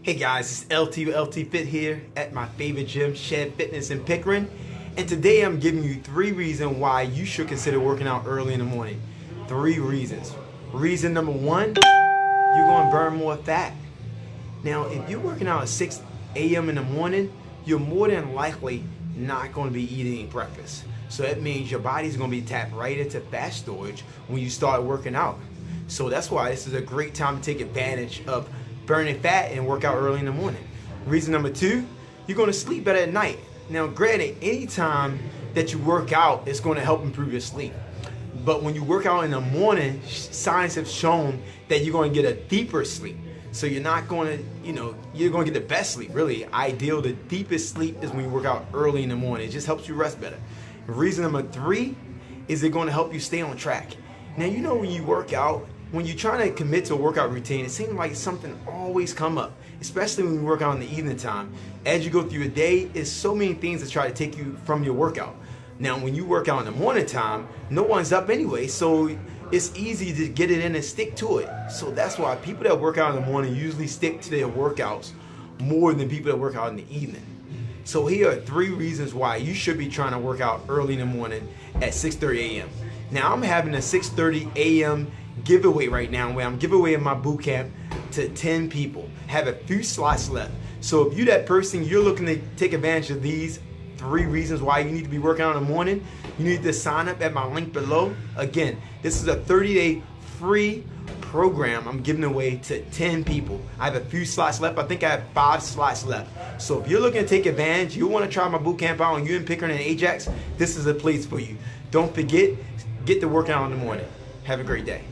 Hey guys, it's LT Fit here at my favorite gym, Shed Fitness in Pickering. And today I'm giving you 3 reasons why you should consider working out early in the morning. 3 reasons. Reason number 1, you're going to burn more fat. Now, if you're working out at 6 a.m. in the morning, you're more than likely not going to be eating breakfast. So that means your body's going to be tapped right into fat storage when you start working out. So that's why this is a great time to take advantage of burning fat and work out early in the morning. Reason number 2, you're going to sleep better at night. Now granted, anytime that you work out, it's going to help improve your sleep. But when you work out in the morning, science have shown that you're going to get a deeper sleep. So you're not going to, you're going to get the best sleep. Really, ideal, the deepest sleep is when you work out early in the morning. It just helps you rest better. Reason number 3 is it going to help you stay on track. Now, when you work out, when you're trying to commit to a workout routine, it seems like something always come up, especially when you work out in the evening time. As you go through your day, there's so many things that try to take you from your workout. Now, when you work out in the morning time, no one's up anyway, so it's easy to get it in and stick to it. So that's why people that work out in the morning usually stick to their workouts more than people that work out in the evening. So here are 3 reasons why you should be trying to work out early in the morning at 6:30 a.m. Now, I'm having a 6:30 a.m. giveaway right now where I'm giving away my boot camp to 10 people. Have a few slots left. So if you're that person, you're looking to take advantage of these 3 reasons why you need to be working out in the morning, you need to sign up at my link below. Again, this is a 30-day free program I'm giving away to 10 people. I have a few slots left. I think I have 5 slots left. So if you're looking to take advantage, you want to try my boot camp out and you're in Pickering and Ajax, this is a place for you. Don't forget, get to working out in the morning. Have a great day.